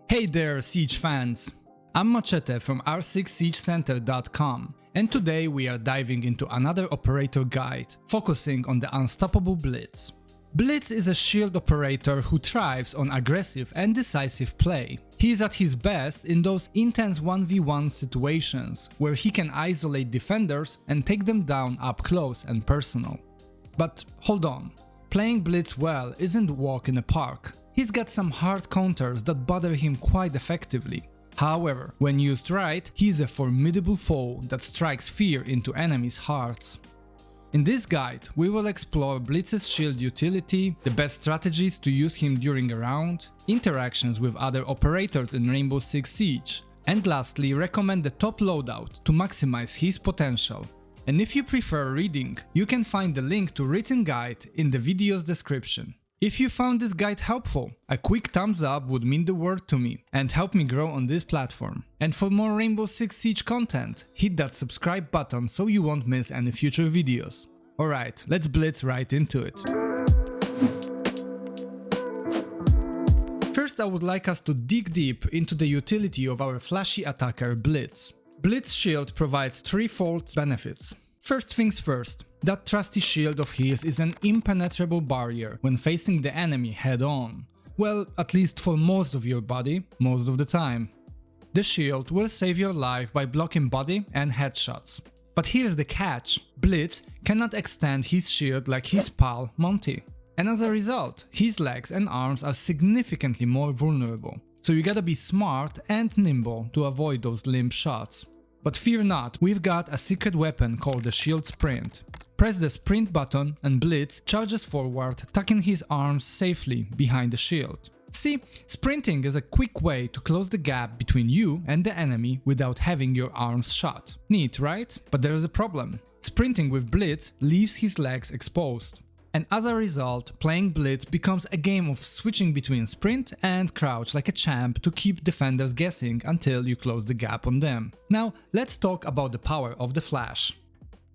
Hey there, Siege fans! I'm Machete from r6siegecenter.com, and today we are diving into another operator guide, focusing on the unstoppable Blitz. Blitz is a shield operator who thrives on aggressive and decisive play. He is at his best in those intense 1v1 situations where he can isolate defenders and take them down up close and personal. But hold on, playing Blitz well isn't a walk in a park. He's got some hard counters that bother him quite effectively. However, when used right, he's a formidable foe that strikes fear into enemies' hearts. In this guide, we will explore Blitz's shield utility, the best strategies to use him during a round, interactions with other operators in Rainbow Six Siege, and lastly recommend the top loadout to maximize his potential. And if you prefer reading, you can find the link to written guide in the video's description. If you found this guide helpful, a quick thumbs up would mean the world to me and help me grow on this platform. And for more Rainbow Six Siege content, hit that subscribe button so you won't miss any future videos. Alright, let's blitz right into it. First, I would like us to dig deep into the utility of our flashy attacker Blitz. Blitz shield provides threefold benefits. First things first, that trusty shield of his is an impenetrable barrier when facing the enemy head on. Well, at least for most of your body, most of the time. The shield will save your life by blocking body and headshots. But here's the catch, Blitz cannot extend his shield like his pal Monty. And as a result, his legs and arms are significantly more vulnerable. So you gotta be smart and nimble to avoid those limp shots. But fear not, we've got a secret weapon called the shield sprint. Press the sprint button and Blitz charges forward, tucking his arms safely behind the shield. See, sprinting is a quick way to close the gap between you and the enemy without having your arms shut. Neat, right? But there's a problem. Sprinting with Blitz leaves his legs exposed. And as a result, playing Blitz becomes a game of switching between sprint and crouch like a champ to keep defenders guessing until you close the gap on them. Now, let's talk about the power of the flash.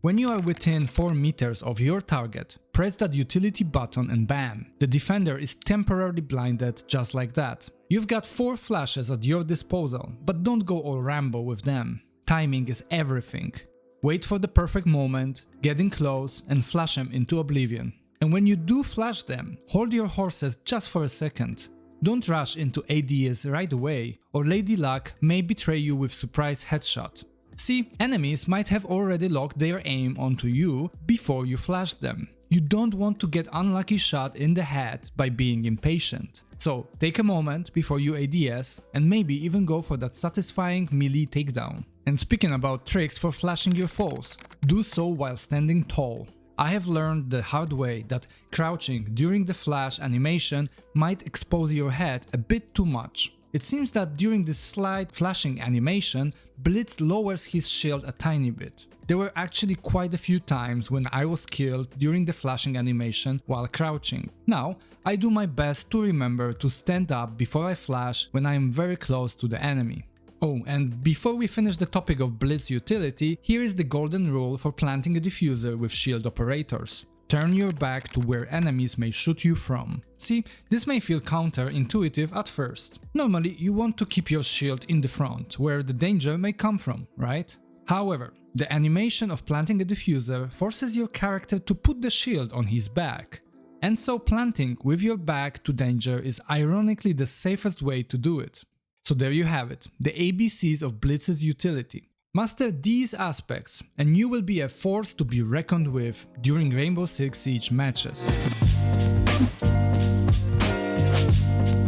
When you are within 4 meters of your target, press that utility button and bam, the defender is temporarily blinded just like that. You've got 4 flashes at your disposal, but don't go all Rambo with them. Timing is everything. Wait for the perfect moment, get in close and flash them into oblivion. And when you do flash them, hold your horses just for a second. Don't rush into ADS right away, or Lady Luck may betray you with surprise headshot. See, enemies might have already locked their aim onto you before you flashed them. You don't want to get unlucky shot in the head by being impatient. So take a moment before you ADS and maybe even go for that satisfying melee takedown. And speaking about tricks for flashing your foes, do so while standing tall. I have learned the hard way that crouching during the flash animation might expose your head a bit too much. It seems that during this slight flashing animation, Blitz lowers his shield a tiny bit. There were actually quite a few times when I was killed during the flashing animation while crouching. Now, I do my best to remember to stand up before I flash when I am very close to the enemy. Oh, and before we finish the topic of Blitz utility, here is the golden rule for planting a diffuser with shield operators. Turn your back to where enemies may shoot you from. See, this may feel counterintuitive at first. Normally, you want to keep your shield in the front, where the danger may come from, right? However, the animation of planting a diffuser forces your character to put the shield on his back. And so planting with your back to danger is ironically the safest way to do it. So there you have it, the ABCs of Blitz's utility. Master these aspects and you will be a force to be reckoned with during Rainbow Six Siege matches.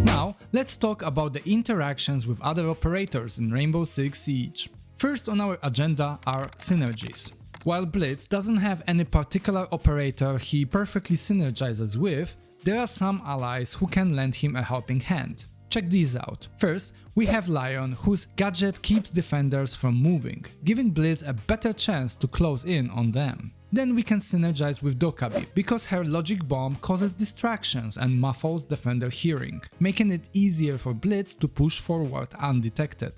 Now, let's talk about the interactions with other operators in Rainbow Six Siege. First on our agenda are synergies. While Blitz doesn't have any particular operator he perfectly synergizes with, there are some allies who can lend him a helping hand. Check these out. First, we have Lion, whose gadget keeps defenders from moving, giving Blitz a better chance to close in on them. Then we can synergize with Dokkaebi, because her logic bomb causes distractions and muffles defender hearing, making it easier for Blitz to push forward undetected.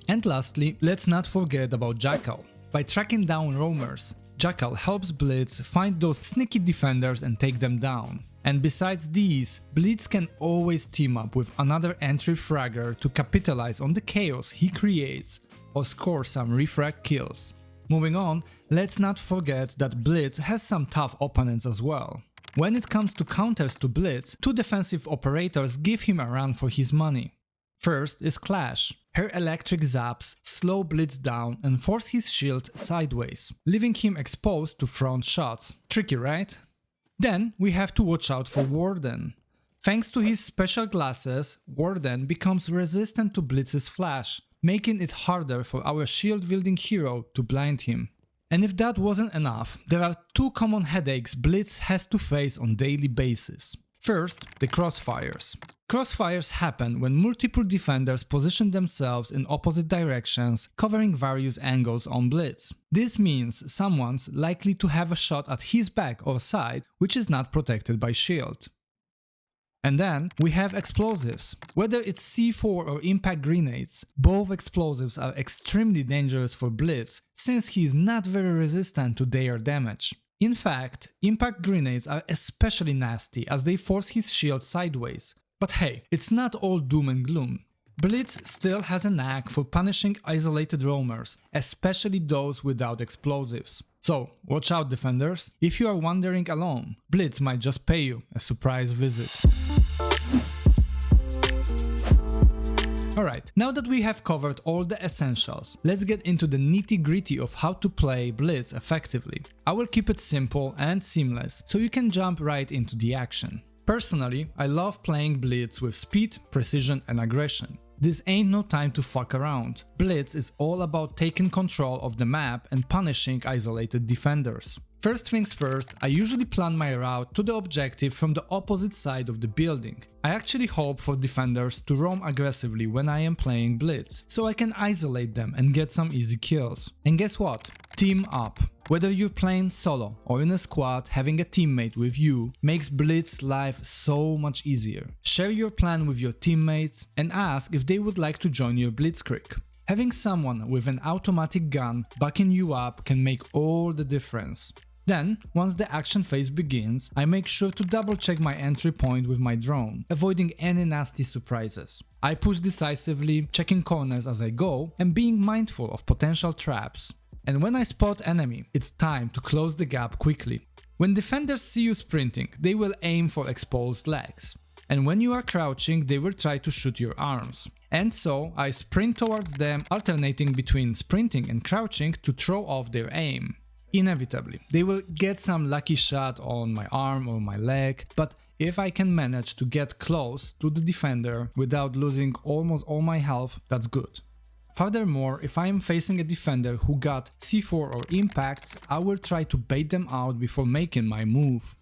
And lastly, let's not forget about Jackal. By tracking down roamers, Jackal helps Blitz find those sneaky defenders and take them down. And besides these, Blitz can always team up with another entry fragger to capitalize on the chaos he creates or score some refrag kills. Moving on, let's not forget that Blitz has some tough opponents as well. When it comes to counters to Blitz, two defensive operators give him a run for his money. First is Clash. Her electric zaps slow Blitz down and force his shield sideways, leaving him exposed to front shots. Tricky, right? Then we have to watch out for Warden. Thanks to his special glasses, Warden becomes resistant to Blitz's flash, making it harder for our shield-wielding hero to blind him. And if that wasn't enough, there are two common headaches Blitz has to face on a daily basis. First, the crossfires. Crossfires happen when multiple defenders position themselves in opposite directions, covering various angles on Blitz. This means someone's likely to have a shot at his back or side, which is not protected by shield. And then we have explosives. Whether it's C4 or impact grenades, both explosives are extremely dangerous for Blitz since he is not very resistant to their damage. In fact, impact grenades are especially nasty as they force his shield sideways. But hey, it's not all doom and gloom. Blitz still has a knack for punishing isolated roamers, especially those without explosives. So, watch out defenders, if you are wandering alone, Blitz might just pay you a surprise visit. Alright, now that we have covered all the essentials, let's get into the nitty-gritty of how to play Blitz effectively. I will keep it simple and seamless, so you can jump right into the action. Personally, I love playing Blitz with speed, precision and aggression. This ain't no time to fuck around. Blitz is all about taking control of the map and punishing isolated defenders. First things first, I usually plan my route to the objective from the opposite side of the building. I actually hope for defenders to roam aggressively when I am playing Blitz, so I can isolate them and get some easy kills. And guess what? Team up. Whether you're playing solo or in a squad, having a teammate with you makes Blitz life so much easier. Share your plan with your teammates and ask if they would like to join your blitzkrieg. Having someone with an automatic gun backing you up can make all the difference. Then, once the action phase begins, I make sure to double check my entry point with my drone, avoiding any nasty surprises. I push decisively, checking corners as I go and being mindful of potential traps. And when I spot enemy, it's time to close the gap quickly. When defenders see you sprinting, they will aim for exposed legs. And when you are crouching, they will try to shoot your arms. And so I sprint towards them, alternating between sprinting and crouching to throw off their aim. Inevitably, they will get some lucky shot on my arm or my leg, but if I can manage to get close to the defender without losing almost all my health, that's good. Furthermore, if I am facing a defender who got C4 or impacts, I will try to bait them out before making my move.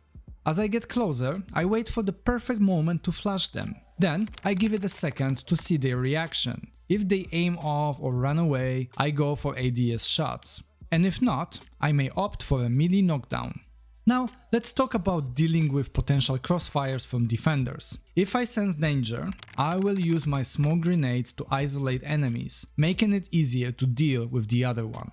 As I get closer, I wait for the perfect moment to flash them. Then, I give it a second to see their reaction. If they aim off or run away, I go for ADS shots. And if not, I may opt for a melee knockdown. Now, let's talk about dealing with potential crossfires from defenders. If I sense danger, I will use my smoke grenades to isolate enemies, making it easier to deal with the other one.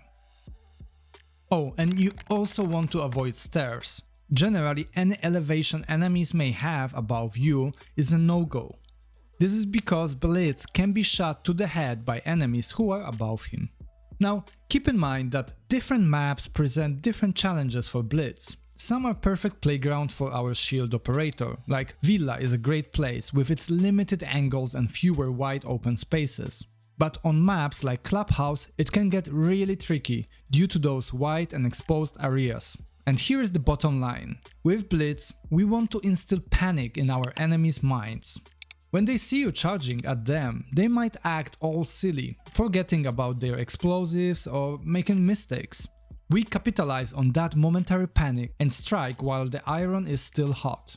Oh, and you also want to avoid stairs. Generally, any elevation enemies may have above you is a no-go. This is because Blitz can be shot to the head by enemies who are above him. Now, keep in mind that different maps present different challenges for Blitz. Some are perfect playground for our shield operator, like Villa is a great place with its limited angles and fewer wide open spaces. But on maps like Clubhouse, it can get really tricky due to those wide and exposed areas. And here is the bottom line. With Blitz, we want to instill panic in our enemies' minds. When they see you charging at them, they might act all silly, forgetting about their explosives or making mistakes. We capitalize on that momentary panic and strike while the iron is still hot.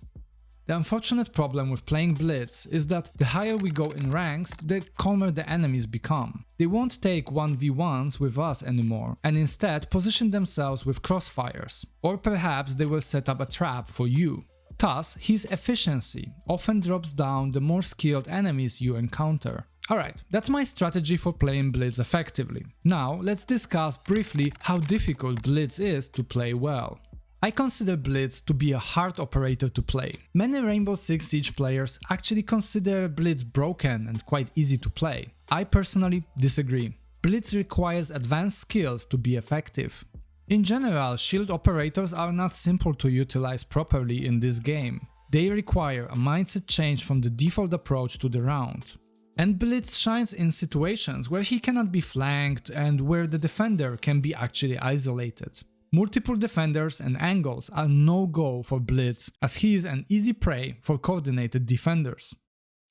The unfortunate problem with playing Blitz is that the higher we go in ranks, the calmer the enemies become. They won't take 1v1s with us anymore and instead position themselves with crossfires, or perhaps they will set up a trap for you. Thus, his efficiency often drops down the more skilled enemies you encounter. Alright, that's my strategy for playing Blitz effectively. Now, let's discuss briefly how difficult Blitz is to play well. I consider Blitz to be a hard operator to play. Many Rainbow Six Siege players actually consider Blitz broken and quite easy to play. I personally disagree. Blitz requires advanced skills to be effective. In general, shield operators are not simple to utilize properly in this game. They require a mindset change from the default approach to the round. And Blitz shines in situations where he cannot be flanked and where the defender can be actually isolated. Multiple defenders and angles are no-go for Blitz, as he is an easy prey for coordinated defenders.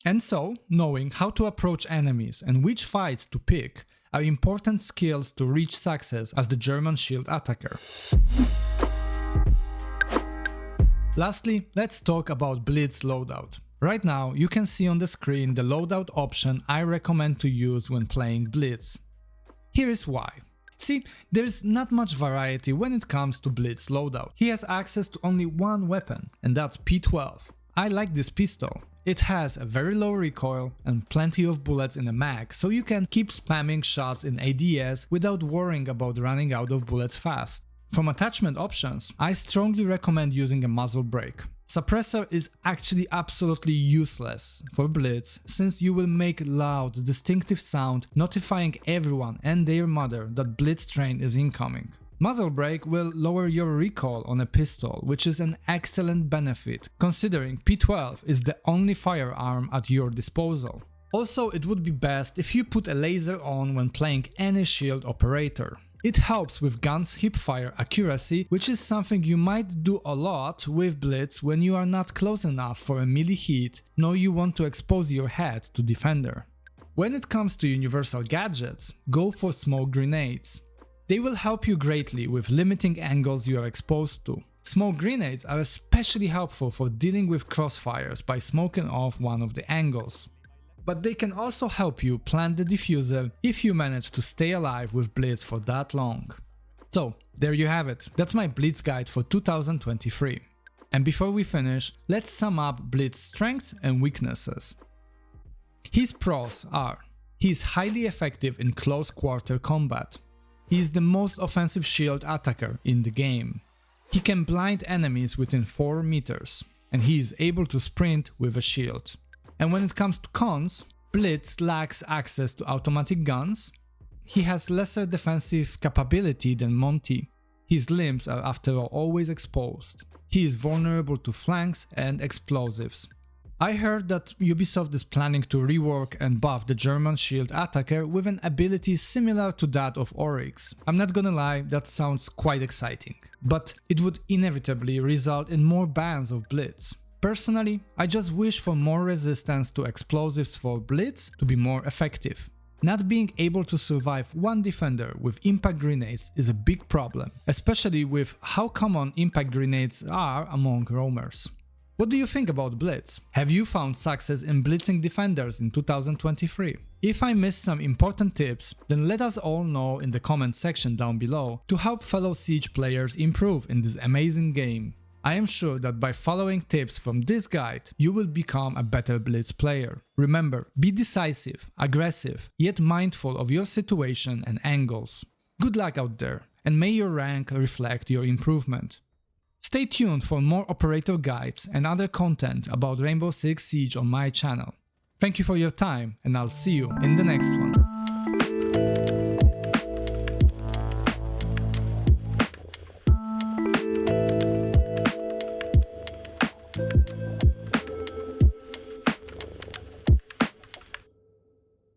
And so, knowing how to approach enemies and which fights to pick are important skills to reach success as the German shield attacker. Lastly, let's talk about Blitz loadout. Right now, you can see on the screen the loadout option I recommend to use when playing Blitz. Here is why. See, there's not much variety when it comes to Blitz loadout. He has access to only one weapon, and that's P12. I like this pistol. It has a very low recoil and plenty of bullets in the mag, so you can keep spamming shots in ADS without worrying about running out of bullets fast. From attachment options, I strongly recommend using a muzzle brake. Suppressor is actually absolutely useless for Blitz, since you will make loud, distinctive sound notifying everyone and their mother that Blitz train is incoming. Muzzle brake will lower your recoil on a pistol, which is an excellent benefit, considering P12 is the only firearm at your disposal. Also, it would be best if you put a laser on when playing any shield operator. It helps with gun's hipfire accuracy, which is something you might do a lot with Blitz when you are not close enough for a melee hit, nor you want to expose your head to defender. When it comes to universal gadgets, go for smoke grenades. They will help you greatly with limiting angles you are exposed to. Smoke grenades are especially helpful for dealing with crossfires by smoking off one of the angles. But they can also help you plant the diffuser if you manage to stay alive with Blitz for that long. So, there you have it. That's my Blitz guide for 2023. And before we finish, let's sum up Blitz's strengths and weaknesses. His pros are: he is highly effective in close quarter combat. He is the most offensive shield attacker in the game. He can blind enemies within 4 meters, and he is able to sprint with a shield. And when it comes to cons, Blitz lacks access to automatic guns. He has lesser defensive capability than Monty. His limbs are after all always exposed. He is vulnerable to flanks and explosives. I heard that Ubisoft is planning to rework and buff the German shield attacker with an ability similar to that of Oryx. I'm not gonna lie, that sounds quite exciting, but it would inevitably result in more bans of Blitz. Personally, I just wish for more resistance to explosives for Blitz to be more effective. Not being able to survive one defender with impact grenades is a big problem, especially with how common impact grenades are among roamers. What do you think about Blitz? Have you found success in blitzing defenders in 2023? If I missed some important tips, then let us all know in the comment section down below to help fellow Siege players improve in this amazing game. I am sure that by following tips from this guide, you will become a better Blitz player. Remember, be decisive, aggressive, yet mindful of your situation and angles. Good luck out there, and may your rank reflect your improvement. Stay tuned for more operator guides and other content about Rainbow Six Siege on my channel. Thank you for your time, and I'll see you in the next one.